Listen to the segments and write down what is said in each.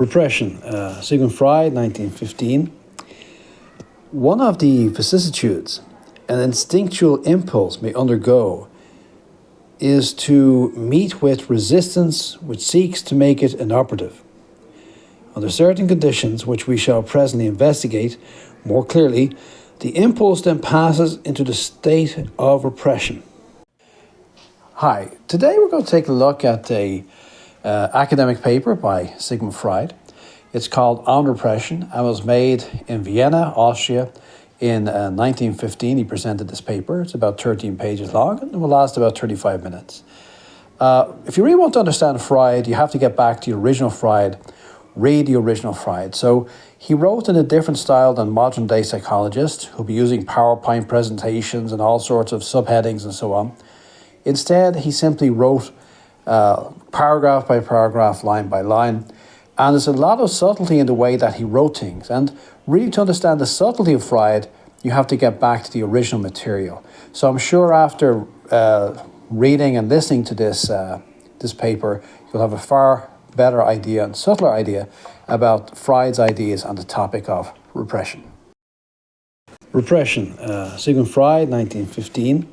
Repression, Sigmund Freud, 1915. One of the vicissitudes an instinctual impulse may undergo is to meet with resistance which seeks to make it inoperative. Under certain conditions, which we shall presently investigate more clearly, the impulse then passes into the state of repression. Hi, today we're going to take a look at a academic paper by Sigmund Freud. It's called On Repression and was made in Vienna, Austria in 1915. He presented this paper. It's about 13 pages long and it will last about 35 minutes. If you really want to understand Freud, you have to get back to the original Freud, read the original Freud. So he wrote in a different style than modern day psychologists who'll be using PowerPoint presentations and all sorts of subheadings and so on. Instead, he simply wrote paragraph by paragraph, line by line. And there's a lot of subtlety in the way that he wrote things. And really to understand the subtlety of Freud, you have to get back to the original material. So I'm sure after reading and listening to this paper, you'll have a far better idea and subtler idea about Freud's ideas on the topic of repression. Repression, Sigmund Freud, 1915.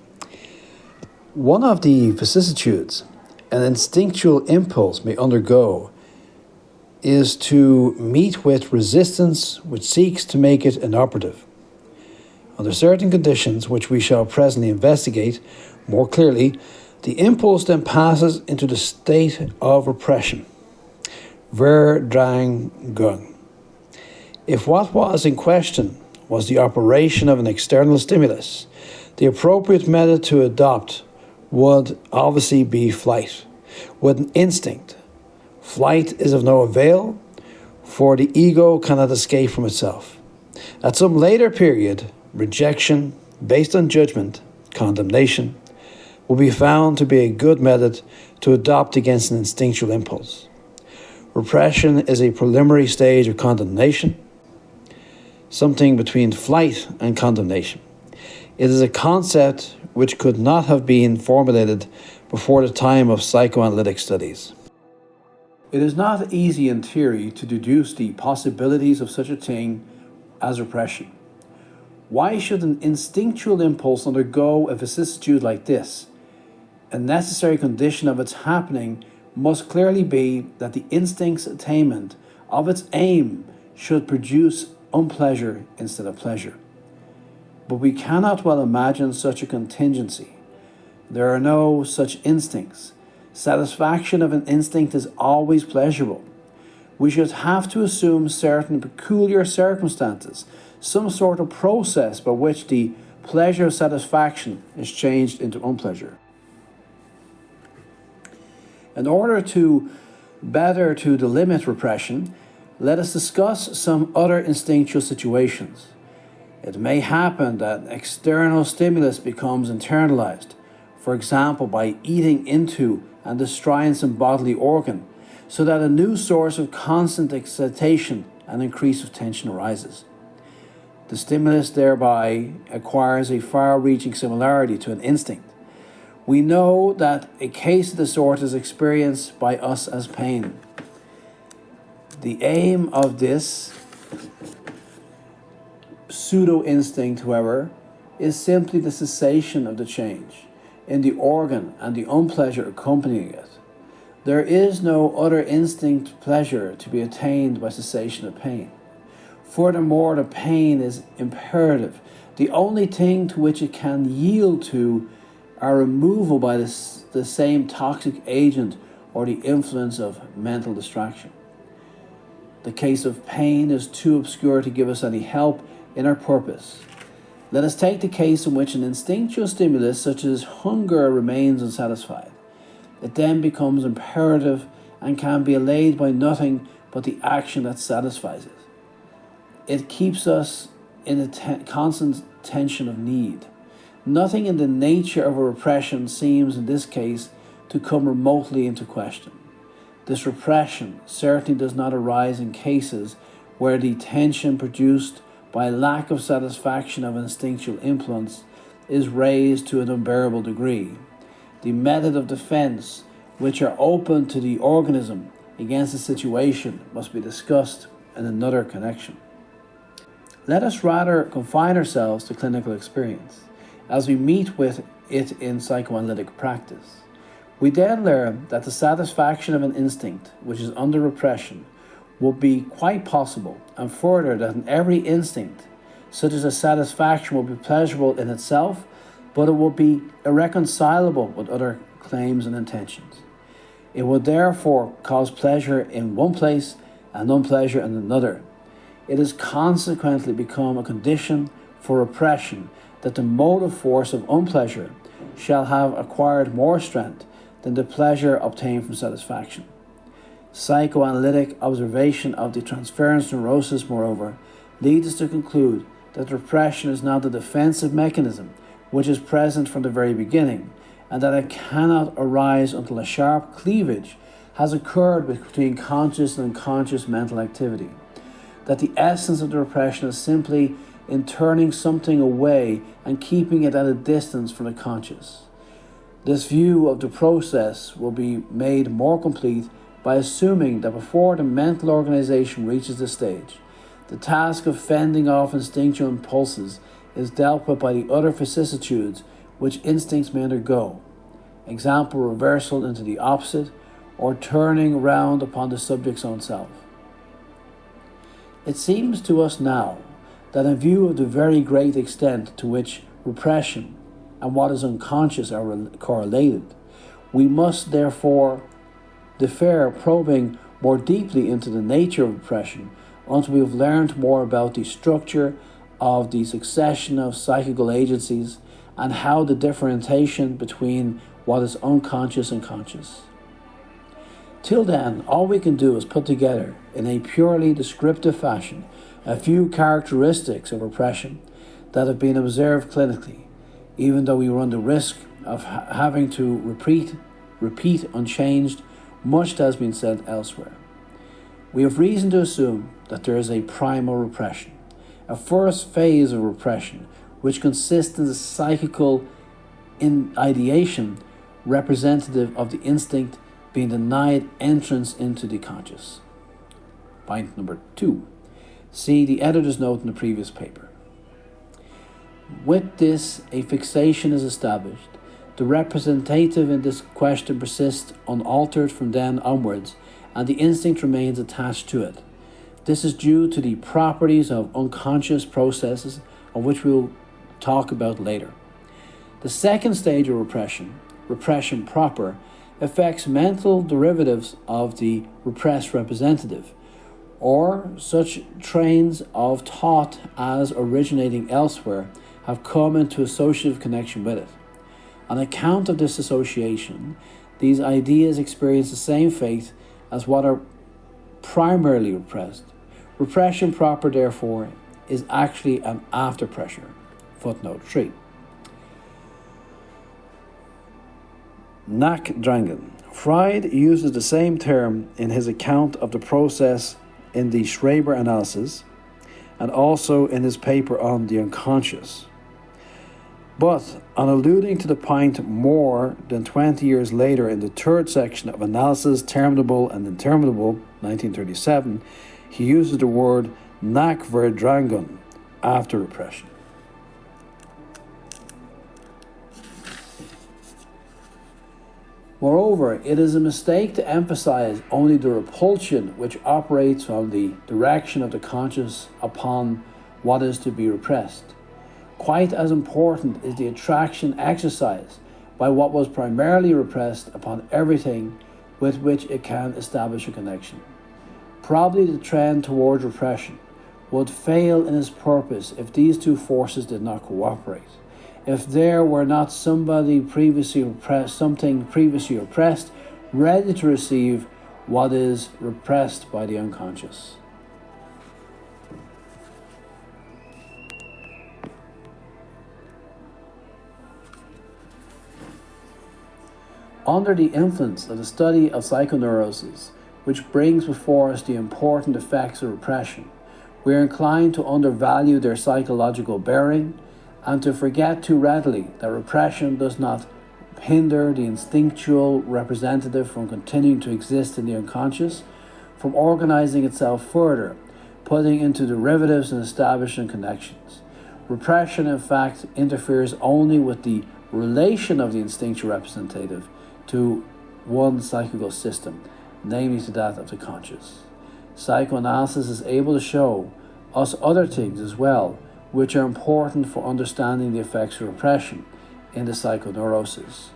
One of the vicissitudes an instinctual impulse may undergo is to meet with resistance which seeks to make it inoperative. Under certain conditions, which we shall presently investigate more clearly, the impulse then passes into the state of repression. Verdragung. If what was in question was the operation of an external stimulus, the appropriate method to adopt would obviously be flight. With an instinct, flight is of no avail, for the ego cannot escape from itself. At some later period, rejection, based on judgment, condemnation, will be found to be a good method to adopt against an instinctual impulse. Repression is a preliminary stage of condemnation, something between flight and condemnation. It is a concept which could not have been formulated before the time of psychoanalytic studies. It is not easy in theory to deduce the possibilities of such a thing as repression. Why should an instinctual impulse undergo a vicissitude like this? A necessary condition of its happening must clearly be that the instinct's attainment of its aim should produce unpleasure instead of pleasure. But we cannot well imagine such a contingency. There are no such instincts. Satisfaction of an instinct is always pleasurable. We should have to assume certain peculiar circumstances, some sort of process by which the pleasure of satisfaction is changed into unpleasure. In order to better to delimit repression, let us discuss some other instinctual situations. It may happen that external stimulus becomes internalized, for example by eating into and destroying some bodily organ, so that a new source of constant excitation and increase of tension arises. The stimulus thereby acquires a far-reaching similarity to an instinct. We know that a case of the sort is experienced by us as pain. The aim of this pseudo-instinct, however, is simply the cessation of the change in the organ and the unpleasure accompanying it. There is no other instinct pleasure to be attained by cessation of pain. Furthermore, the pain is imperative. The only thing to which it can yield to are removal by the same toxic agent or the influence of mental distraction. The case of pain is too obscure to give us any help in our purpose. Let us take the case in which an instinctual stimulus such as hunger remains unsatisfied. It then becomes imperative and can be allayed by nothing but the action that satisfies it. It keeps us in a constant tension of need. Nothing in the nature of a repression seems in this case to come remotely into question. This repression certainly does not arise in cases where the tension produced by lack of satisfaction of instinctual impulse is raised to an unbearable degree. The method of defense which are open to the organism against the situation must be discussed in another connection. Let us rather confine ourselves to clinical experience as we meet with it in psychoanalytic practice. We then learn that the satisfaction of an instinct which is under repression would be quite possible, and further that in every instinct, such as a satisfaction will be pleasurable in itself, but it will be irreconcilable with other claims and intentions. It would therefore cause pleasure in one place and unpleasure in another. It has consequently become a condition for repression that the motive force of unpleasure shall have acquired more strength than the pleasure obtained from satisfaction. Psychoanalytic observation of the transference neurosis, moreover, leads us to conclude that repression is not a defensive mechanism which is present from the very beginning, and that it cannot arise until a sharp cleavage has occurred between conscious and unconscious mental activity. That the essence of the repression is simply in turning something away and keeping it at a distance from the conscious. This view of the process will be made more complete by assuming that before the mental organization reaches this stage, the task of fending off instinctual impulses is dealt with by the other vicissitudes which instincts may undergo. Example, reversal into the opposite, or turning round upon the subject's own self. It seems to us now that in view of the very great extent to which repression and what is unconscious are correlated, we must therefore defer probing more deeply into the nature of repression until we have learned more about the structure of the succession of psychical agencies and how the differentiation between what is unconscious and conscious. Till then, all we can do is put together, in a purely descriptive fashion, a few characteristics of repression that have been observed clinically, even though we run the risk of having to repeat unchanged much that has been said elsewhere. We have reason to assume that there is a primal repression, a first phase of repression, which consists in the psychical ideation representative of the instinct being denied entrance into the conscious. Point number 2. See the editor's note in the previous paper. With this, a fixation is established. The representative in this question persists unaltered from then onwards, and the instinct remains attached to it. This is due to the properties of unconscious processes, of which we will talk about later. The second stage of repression proper, affects mental derivatives of the repressed representative, or such trains of thought as originating elsewhere have come into associative connection with it. On account of this association, these ideas experience the same fate as what are primarily repressed. Repression proper, therefore, is actually an after pressure. Footnote 3. Nachdrängen. Freud uses the same term in his account of the process in the Schreber analysis and also in his paper on the unconscious. But on alluding to the point more than 20 years later in the third section of Analysis, Terminable and Interminable, 1937, he uses the word Nachverdrängung, after repression. Moreover, it is a mistake to emphasize only the repulsion which operates from the direction of the conscious upon what is to be repressed. Quite as important is the attraction exercised by what was primarily repressed upon everything with which it can establish a connection. Probably the trend towards repression would fail in its purpose if these two forces did not cooperate. If there were not something previously repressed, ready to receive what is repressed by the unconscious. Under the influence of the study of psychoneurosis, which brings before us the important effects of repression, we are inclined to undervalue their psychological bearing and to forget too readily that repression does not hinder the instinctual representative from continuing to exist in the unconscious, from organizing itself further, putting into derivatives and establishing connections. Repression, in fact, interferes only with the relation of the instinctual representative to one psychical system, namely to that of the conscious. Psychoanalysis is able to show us other things as well, which are important for understanding the effects of repression in the psychoneurosis.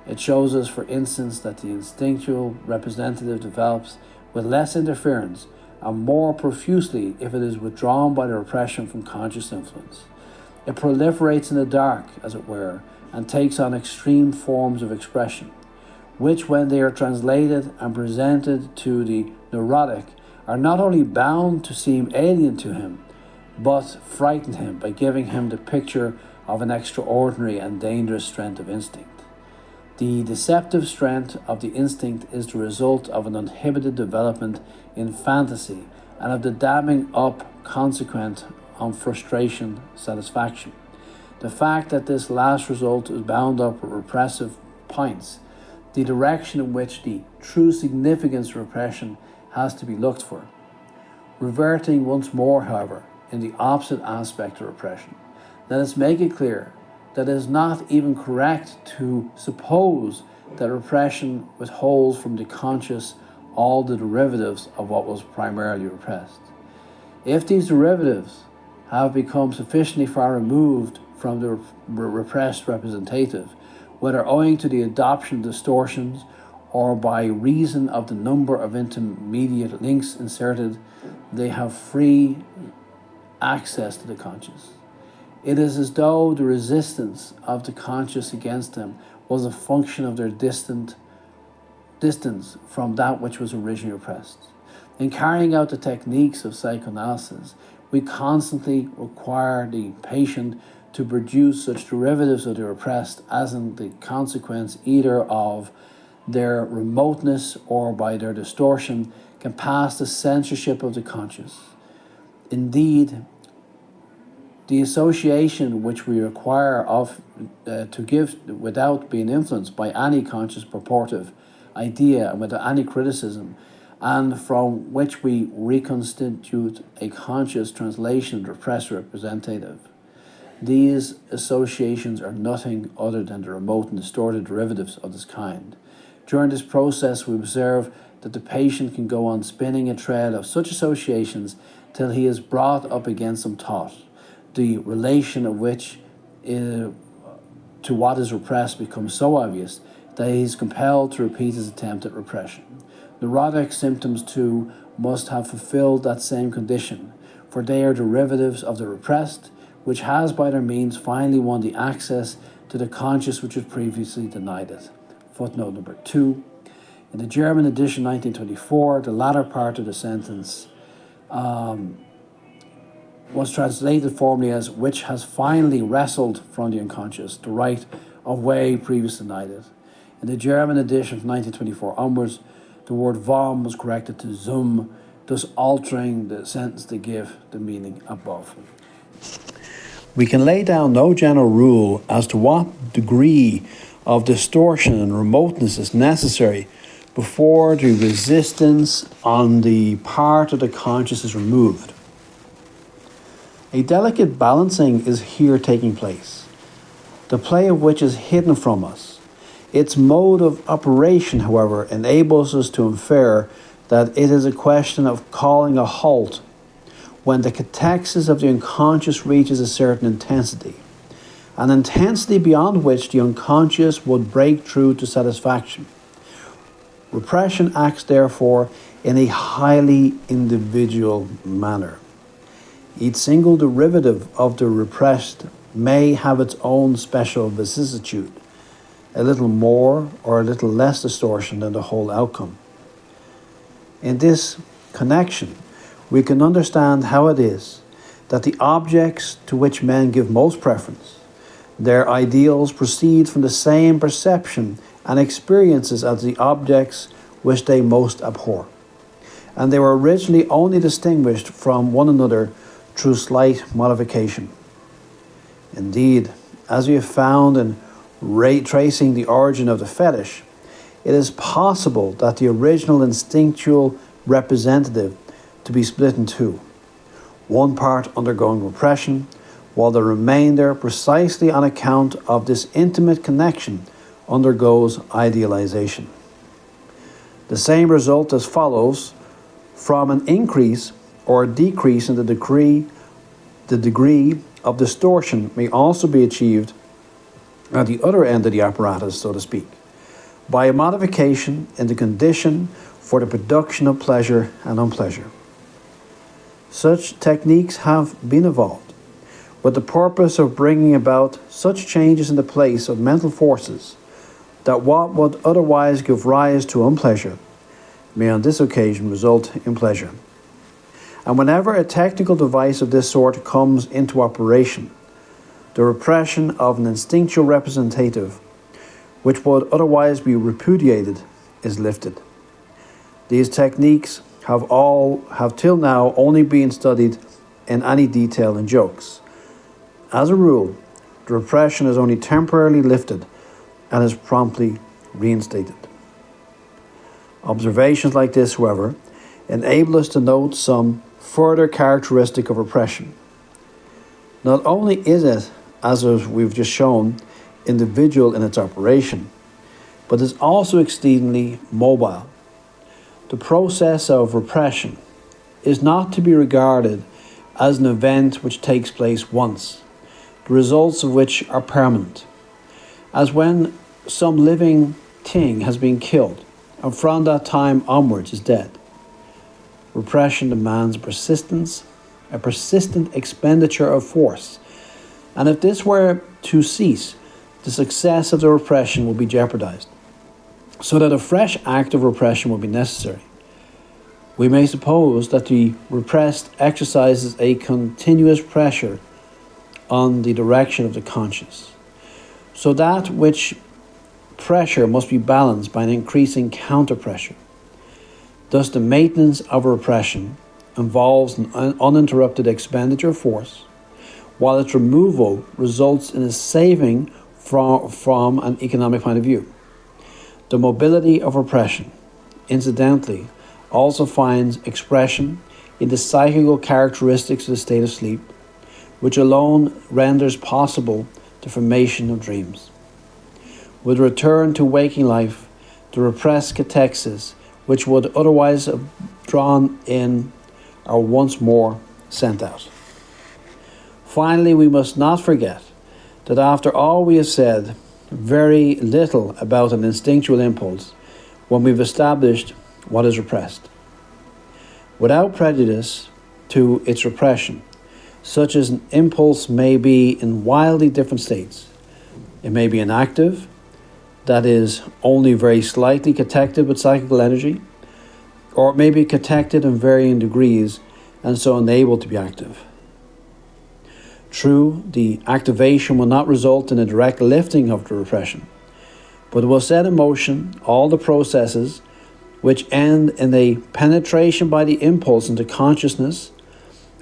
It shows us, for instance, that the instinctual representative develops with less interference and more profusely if it is withdrawn by the repression from conscious influence. It proliferates in the dark, as it were, and takes on extreme forms of expression, which, when they are translated and presented to the neurotic, are not only bound to seem alien to him, but frighten him by giving him the picture of an extraordinary and dangerous strength of instinct. The deceptive strength of the instinct is the result of an uninhibited development in fantasy and of the damming up consequent on frustration satisfaction. The fact that this last result is bound up with repressive points, the direction in which the true significance of repression has to be looked for. Reverting once more, however, in the opposite aspect of repression, let us make it clear that it is not even correct to suppose that repression withholds from the conscious all the derivatives of what was primarily repressed. If these derivatives have become sufficiently far removed from the repressed representative, whether owing to the adoption of distortions or by reason of the number of intermediate links inserted, they have free access to the conscious. It is as though the resistance of the conscious against them was a function of their distance from that which was originally repressed. In carrying out the techniques of psychoanalysis, we constantly require the patient to produce such derivatives of the repressed as in the consequence either of their remoteness or by their distortion can pass the censorship of the conscious. Indeed, the association which we require to give without being influenced by any conscious purportive idea and without any criticism, and from which we reconstitute a conscious translation of the repressed representative. These associations are nothing other than the remote and distorted derivatives of this kind. During this process, we observe that the patient can go on spinning a trail of such associations till he is brought up against some thought, the relation of which to what is repressed becomes so obvious that he is compelled to repeat his attempt at repression. Neurotic symptoms, too, must have fulfilled that same condition, for they are derivatives of the repressed, which has by their means finally won the access to the conscious which was previously denied it. Footnote number 2. In the German edition 1924, the latter part of the sentence was translated formally as which has finally wrestled from the unconscious the right of way previously denied it. In the German edition of 1924 onwards, the word vom was corrected to zum, thus altering the sentence to give the meaning above. We can lay down no general rule as to what degree of distortion and remoteness is necessary before the resistance on the part of the conscious is removed. A delicate balancing is here taking place, the play of which is hidden from us. Its mode of operation, however, enables us to infer that it is a question of calling a halt when the cathexis of the unconscious reaches a certain intensity, an intensity beyond which the unconscious would break through to satisfaction. Repression acts, therefore, in a highly individual manner. Each single derivative of the repressed may have its own special vicissitude, a little more or a little less distortion than the whole outcome. In this connection, we can understand how it is that the objects to which men give most preference, their ideals, proceed from the same perception and experiences as the objects which they most abhor, and they were originally only distinguished from one another through slight modification. Indeed, as we have found in tracing the origin of the fetish, it is possible that the original instinctual representative to be split in two, one part undergoing repression, while the remainder, precisely on account of this intimate connection, undergoes idealization. The same result as follows from an increase or decrease in the degree of distortion may also be achieved at the other end of the apparatus, so to speak, by a modification in the condition for the production of pleasure and unpleasure. Such techniques have been evolved with the purpose of bringing about such changes in the place of mental forces that what would otherwise give rise to unpleasure may on this occasion result in pleasure. And whenever a technical device of this sort comes into operation, the repression of an instinctual representative, which would otherwise be repudiated, is lifted. These techniques have till now only been studied in any detail in jokes. As a rule, the repression is only temporarily lifted and is promptly reinstated. Observations like this, however, enable us to note some further characteristic of repression. Not only is it, as we've just shown, individual in its operation, but is also exceedingly mobile. The process of repression is not to be regarded as an event which takes place once, the results of which are permanent, as when some living thing has been killed and from that time onwards is dead. Repression demands a persistent expenditure of force, and if this were to cease, the success of the repression will be jeopardized, so that a fresh act of repression will be necessary. We may suppose that the repressed exercises a continuous pressure on the direction of the conscious, so that which pressure must be balanced by an increasing counter-pressure. Thus, the maintenance of a repression involves an uninterrupted expenditure of force, while its removal results in a saving from an economic point of view. The mobility of repression, incidentally, also finds expression in the psychical characteristics of the state of sleep, which alone renders possible the formation of dreams. With return to waking life, the repressed catexes, which would otherwise have drawn in, are once more sent out. Finally, we must not forget that after all we have said, very little about an instinctual impulse when we've established what is repressed. Without prejudice to its repression, such as an impulse may be in wildly different states. It may be inactive, that is, only very slightly catected with psychical energy, or it may be catected in varying degrees and so unable to be active. True, the activation will not result in a direct lifting of the repression, but it will set in motion all the processes which end in a penetration by the impulse into consciousness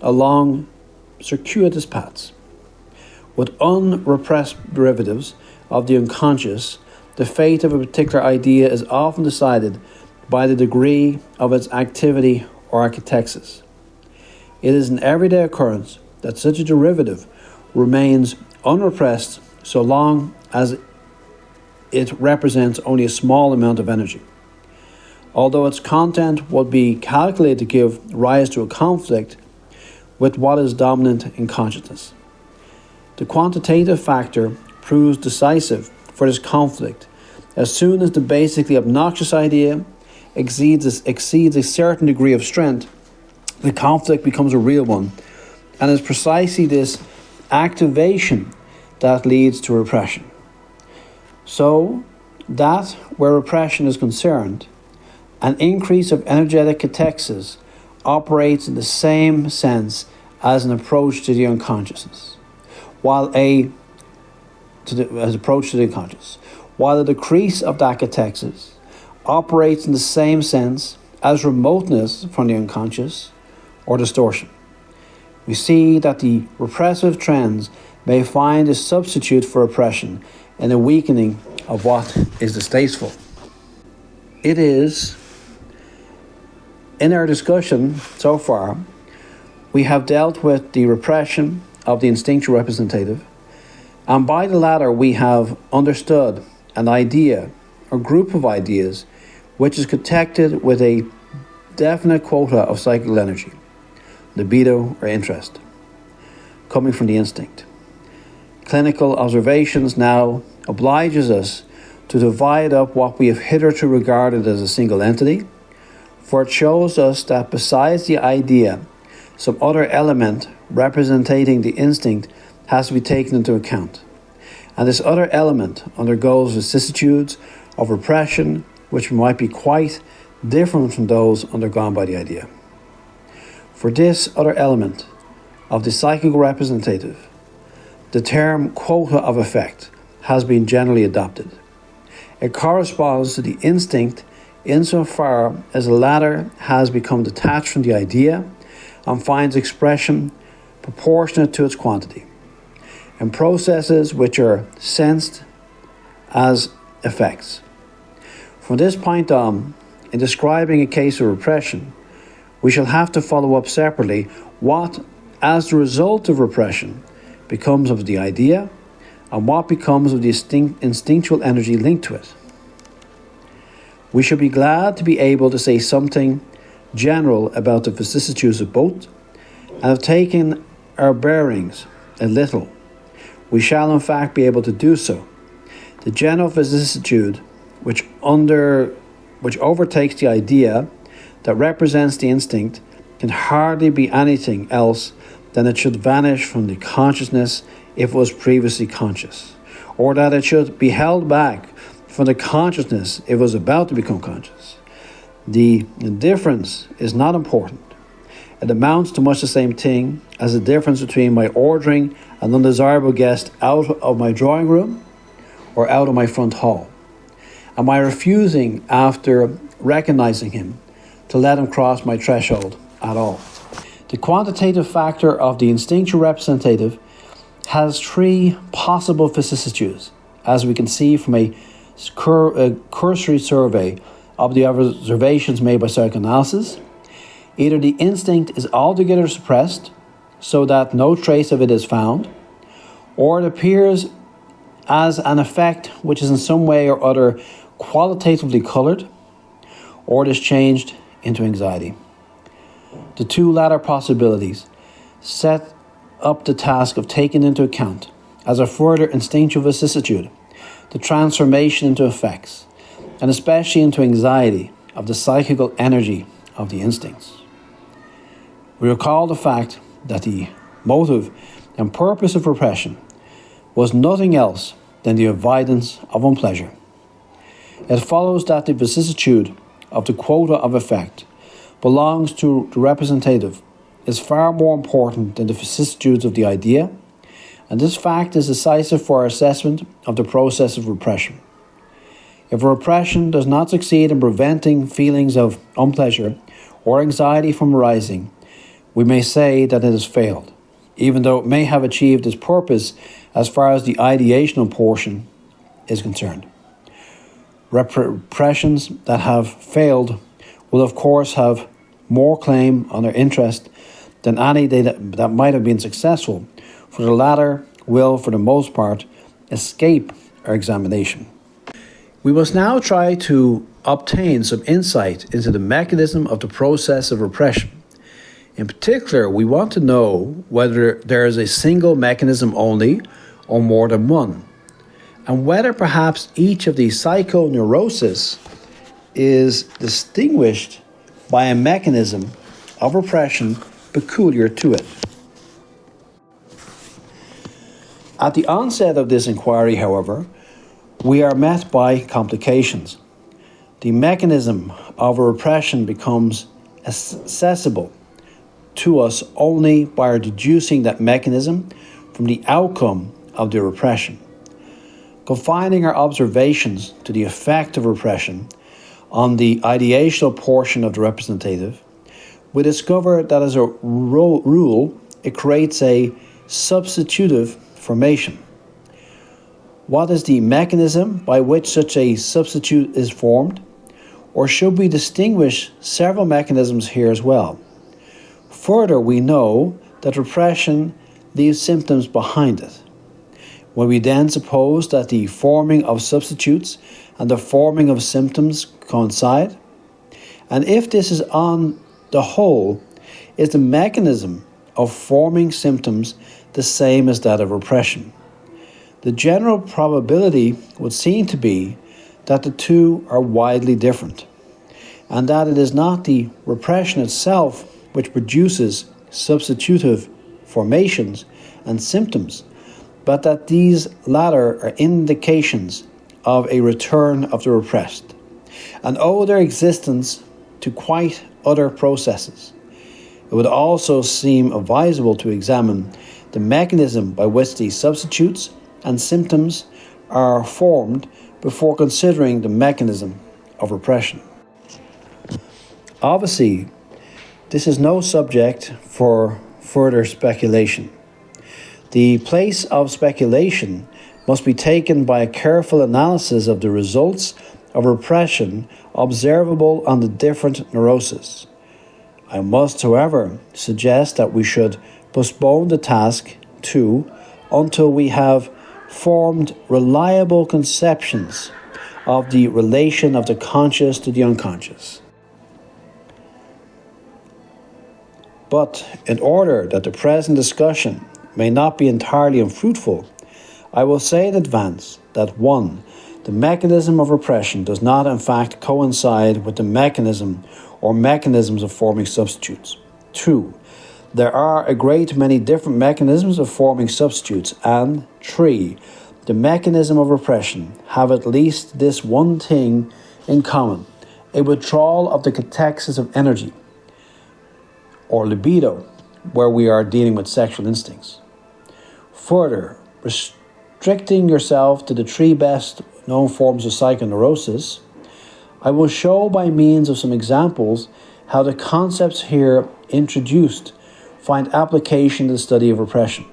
along circuitous paths. With unrepressed derivatives of the unconscious, the fate of a particular idea is often decided by the degree of its activity or architexis. It is an everyday occurrence that such a derivative remains unrepressed so long as it represents only a small amount of energy. Although its content would be calculated to give rise to a conflict with what is dominant in consciousness. The quantitative factor proves decisive for this conflict as soon as the basically obnoxious idea exceeds a certain degree of strength. The conflict becomes a real one, and it's precisely this activation that leads to repression. So that where repression is concerned, an increase of energetic catexis operates in the same sense as an approach to the unconsciousness, while the decrease of that catexis operates in the same sense as remoteness from the unconscious or distortion. We see that the repressive trends may find a substitute for repression in a weakening of what is distasteful. It is In our discussion so far, we have dealt with the repression of the instinctual representative, and by the latter we have understood an idea or group of ideas which is connected with a definite quota of psychical energy, libido or interest, coming from the instinct. Clinical observations now obliges us to divide up what we have hitherto regarded as a single entity, for it shows us that besides the idea, some other element representing the instinct has to be taken into account. And this other element undergoes vicissitudes of repression which might be quite different from those undergone by the idea. For this other element of the psychical representative, the term quota of effect has been generally adopted. It corresponds to the instinct insofar as the latter has become detached from the idea and finds expression proportionate to its quantity, in processes which are sensed as effects. From this point on, in describing a case of repression, we shall have to follow up separately what, as the result of repression, becomes of the idea and what becomes of the instinctual energy linked to it. We should be glad to be able to say something general about the vicissitudes of both, and have taken our bearings a little. We shall in fact be able to do so. The general vicissitude which overtakes the idea that represents the instinct can hardly be anything else than it should vanish from the consciousness if it was previously conscious, or that it should be held back from the consciousness if it was about to become conscious. The difference is not important. It amounts to much the same thing as the difference between my ordering an undesirable guest out of my drawing room or out of my front hall, and my refusing, after recognizing him, to let him cross my threshold at all. The quantitative factor of the instinctual representative has three possible vicissitudes, as we can see from a cursory survey of the observations made by psychoanalysis. Either the instinct is altogether suppressed, so that no trace of it is found, or it appears as an effect which is in some way or other qualitatively coloured, or it is changed into anxiety. The two latter possibilities set up the task of taking into account, as a further instinctual vicissitude, the transformation into effects, and especially into anxiety, of the psychical energy of the instincts. We recall the fact that the motive and purpose of repression was nothing else than the avoidance of unpleasure. It follows that the vicissitude of the quota of effect belongs to the representative is far more important than the vicissitudes of the idea, and this fact is decisive for our assessment of the process of repression. If a repression does not succeed in preventing feelings of unpleasure or anxiety from arising, we may say that it has failed, even though it may have achieved its purpose as far as the ideational portion is concerned. Repressions that have failed will of course have more claim on our interest than any that might have been successful, for the latter will, for the most part, escape our examination. We must now try to obtain some insight into the mechanism of the process of repression. In particular, we want to know whether there is a single mechanism only or more than one, and whether perhaps each of these psychoneuroses is distinguished by a mechanism of repression peculiar to it. At the onset of this inquiry, however, we are met by complications. The mechanism of a repression becomes accessible to us only by deducing that mechanism from the outcome of the repression. Confining our observations to the effect of repression on the ideational portion of the representative, we discover that as a rule, it creates a substitutive formation. What is the mechanism by which such a substitute is formed? Or should we distinguish several mechanisms here as well? Further, we know that repression leaves symptoms behind it. When we then suppose that the forming of substitutes and the forming of symptoms coincide, and if this is on the whole, is the mechanism of forming symptoms the same as that of repression? The general probability would seem to be that the two are widely different, and that it is not the repression itself which produces substitutive formations and symptoms, but that these latter are indications of a return of the repressed, and owe their existence to quite other processes. It would also seem advisable to examine the mechanism by which these substitutes and symptoms are formed before considering the mechanism of repression. Obviously, this is no subject for further speculation. The place of speculation must be taken by a careful analysis of the results of repression observable on the different neuroses. I must, however, suggest that we should postpone the task until we have formed reliable conceptions of the relation of the conscious to the unconscious. But in order that the present discussion may not be entirely unfruitful, I will say in advance that 1. The mechanism of repression does not in fact coincide with the mechanism or mechanisms of forming substitutes. 2. There are a great many different mechanisms of forming substitutes, and 3. The mechanism of repression have at least this one thing in common: a withdrawal of the catexis of energy, or libido, where we are dealing with sexual instincts. Further, restricting yourself to the 3 best known forms of psychoneurosis, I will show by means of some examples how the concepts here introduced find application to the study of repression.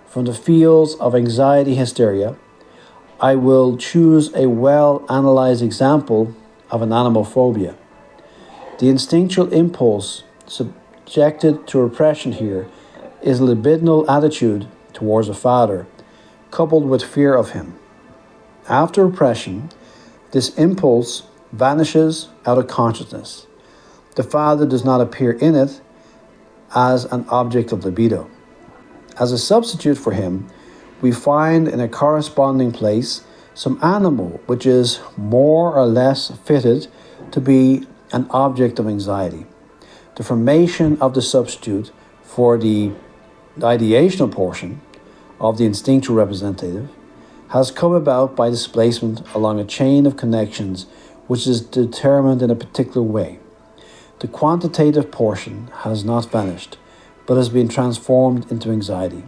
From the fields of anxiety hysteria, I will choose a well-analyzed example of an animal phobia. The instinctual impulse subjected to repression here is a libidinal attitude towards a father, coupled with fear of him. After repression, this impulse vanishes out of consciousness. The father does not appear in it as an object of libido. As a substitute for him, we find in a corresponding place some animal which is more or less fitted to be an object of anxiety. The formation of the substitute for the ideational portion of the instinctual representative has come about by displacement along a chain of connections which is determined in a particular way. The quantitative portion has not vanished, but has been transformed into anxiety.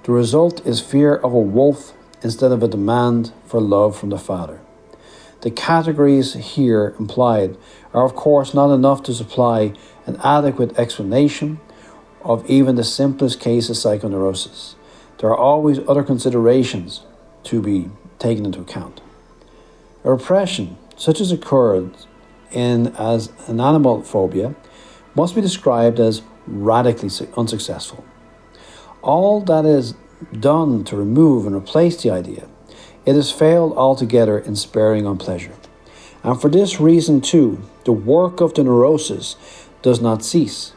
The result is fear of a wolf instead of a demand for love from the father. The categories here implied are of course not enough to supply an adequate explanation of even the simplest case of psychoneurosis. There are always other considerations to be taken into account. A repression, such as occurred as an animal phobia, must be described as radically unsuccessful. All that is done to remove and replace the idea, it has failed altogether in sparing on pleasure. And for this reason too, the work of the neurosis does not cease.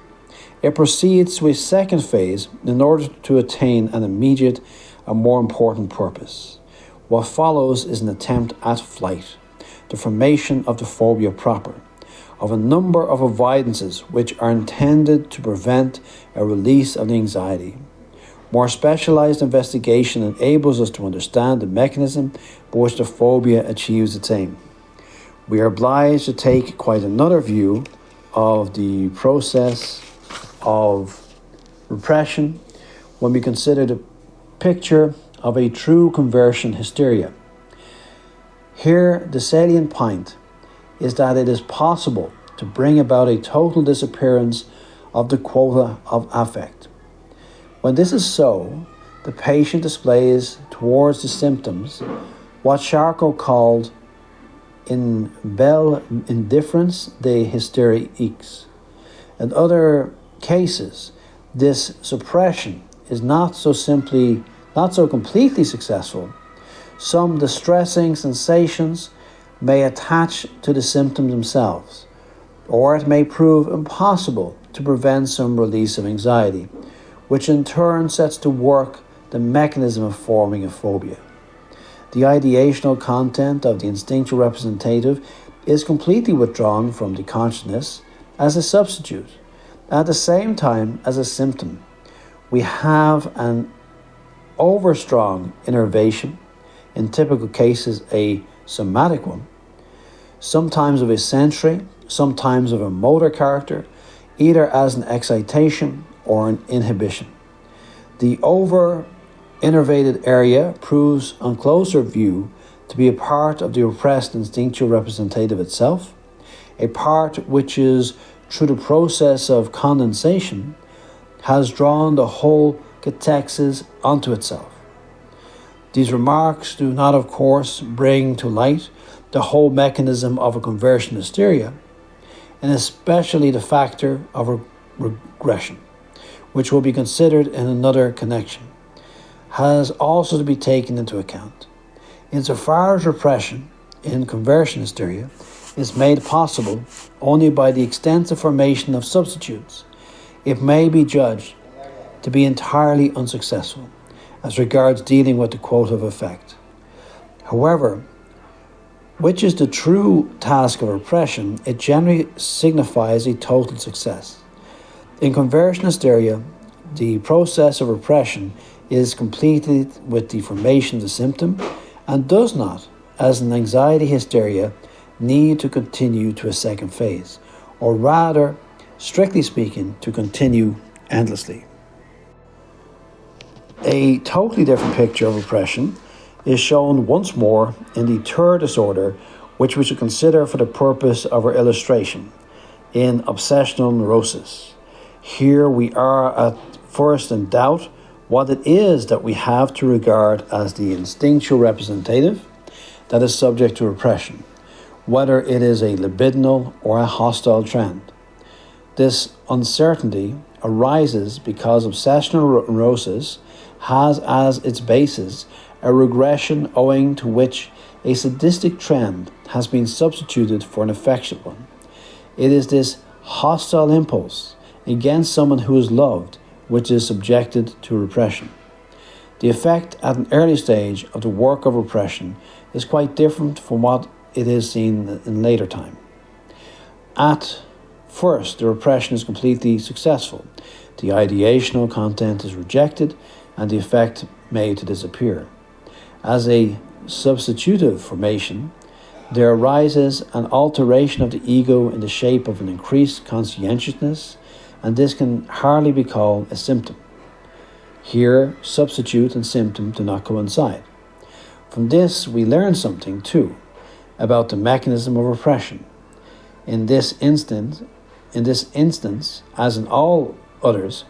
It proceeds to a second phase in order to attain an immediate and more important purpose. What follows is an attempt at flight, the formation of the phobia proper, of a number of avoidances which are intended to prevent a release of the anxiety. More specialized investigation enables us to understand the mechanism by which the phobia achieves its aim. We are obliged to take quite another view of the process of repression when we consider the picture of a true conversion hysteria. Here, the salient point is that it is possible to bring about a total disappearance of the quota of affect. When this is so, the patient displays towards the symptoms what Charcot called in bel indifference de hysteria X. In other cases, this suppression is not so completely successful. Some distressing sensations may attach to the symptoms themselves, or it may prove impossible to prevent some release of anxiety, which in turn sets to work the mechanism of forming a phobia. The ideational content of the instinctual representative is completely withdrawn from the consciousness as a substitute, at the same time as a symptom. We have an overstrong innervation, in typical cases a somatic one, sometimes of a sensory, sometimes of a motor character, either as an excitation or an inhibition. The over-innervated area proves on closer view to be a part of the repressed instinctual representative itself, a part which is, through the process of condensation, has drawn the whole catexis onto itself. These remarks do not, of course, bring to light the whole mechanism of a conversion hysteria, and especially the factor of regression, which will be considered in another connection, has also to be taken into account. Insofar as repression in conversion hysteria is made possible only by the extensive formation of substitutes, it may be judged to be entirely unsuccessful as regards dealing with the quota of effect. However, which is the true task of repression, it generally signifies a total success. In conversion hysteria, the process of repression is completed with the formation of the symptom and does not, as in anxiety hysteria, need to continue to a second phase, or rather, strictly speaking, to continue endlessly. A totally different picture of repression is shown once more in the third disorder, which we should consider for the purpose of our illustration, in obsessional neurosis. Here we are at first in doubt what it is that we have to regard as the instinctual representative that is subject to repression, whether it is a libidinal or a hostile trend. This uncertainty arises because obsessional neurosis has as its basis a regression owing to which a sadistic trend has been substituted for an affectionate one. It is this hostile impulse against someone who is loved which is subjected to repression. The effect at an early stage of the work of repression is quite different from what it is seen in later time. At first, the repression is completely successful. The ideational content is rejected and the effect made to disappear. As a substitutive formation, there arises an alteration of the ego in the shape of an increased conscientiousness, and this can hardly be called a symptom. Here, substitute and symptom do not coincide. From this, we learn something, too, about the mechanism of repression. In this instance, as in all others,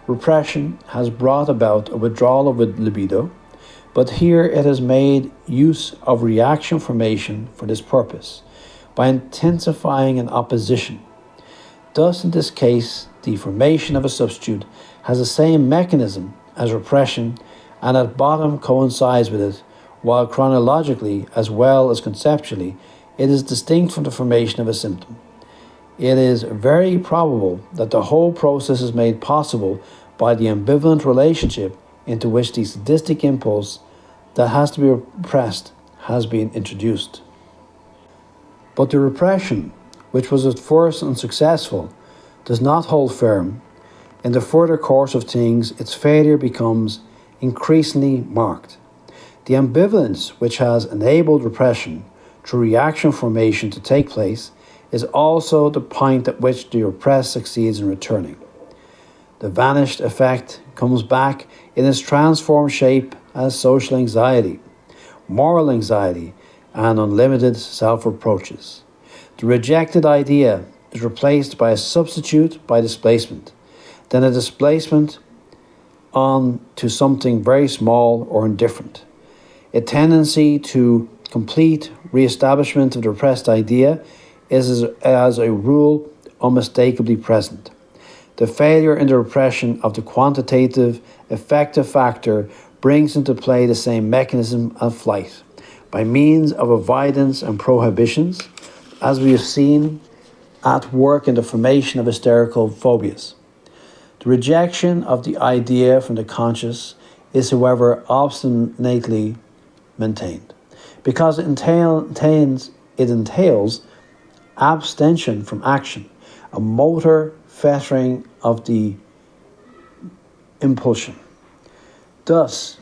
repression has brought about a withdrawal of libido, but here it has made use of reaction formation for this purpose, by intensifying an opposition. Thus, in this case, the formation of a substitute has the same mechanism as repression, and at bottom coincides with it, while chronologically as well as conceptually, it is distinct from the formation of a symptom. It is very probable that the whole process is made possible by the ambivalent relationship into which the sadistic impulse that has to be repressed has been introduced. But the repression, which was at first unsuccessful, does not hold firm. In the further course of things, its failure becomes increasingly marked. The ambivalence which has enabled repression through reaction formation to take place is also the point at which the repressed succeeds in returning. The vanished effect comes back in its transformed shape as social anxiety, moral anxiety, and unlimited self-reproaches. The rejected idea is replaced by a substitute by displacement, then a displacement on to something very small or indifferent. A tendency to complete re-establishment of the repressed idea is as a rule unmistakably present. The failure in the repression of the quantitative effective factor brings into play the same mechanism of flight, by means of avoidance and prohibitions, as we have seen at work in the formation of hysterical phobias. The rejection of the idea from the conscious is, however, obstinately maintained, because it entails abstention from action, a motor fettering of the impulsion. Thus,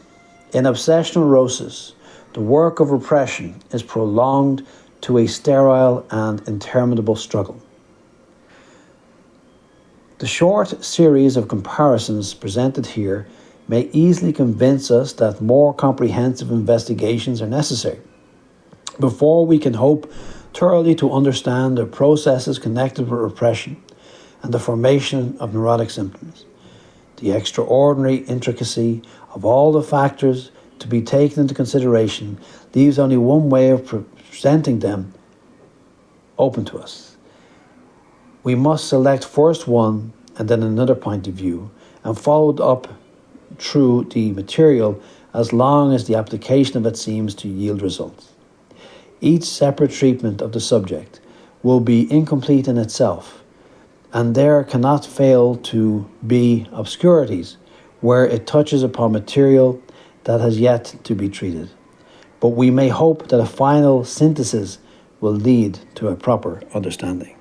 in obsessional neurosis, the work of repression is prolonged to a sterile and interminable struggle. The short series of comparisons presented here may easily convince us that more comprehensive investigations are necessary before we can hope thoroughly to understand the processes connected with repression and the formation of neurotic symptoms. The extraordinary intricacy of all the factors to be taken into consideration leaves only one way of presenting them open to us. We must select first one and then another point of view, and follow up through the material as long as the application of it seems to yield results. Each separate treatment of the subject will be incomplete in itself, and there cannot fail to be obscurities where it touches upon material that has yet to be treated. But we may hope that a final synthesis will lead to a proper understanding.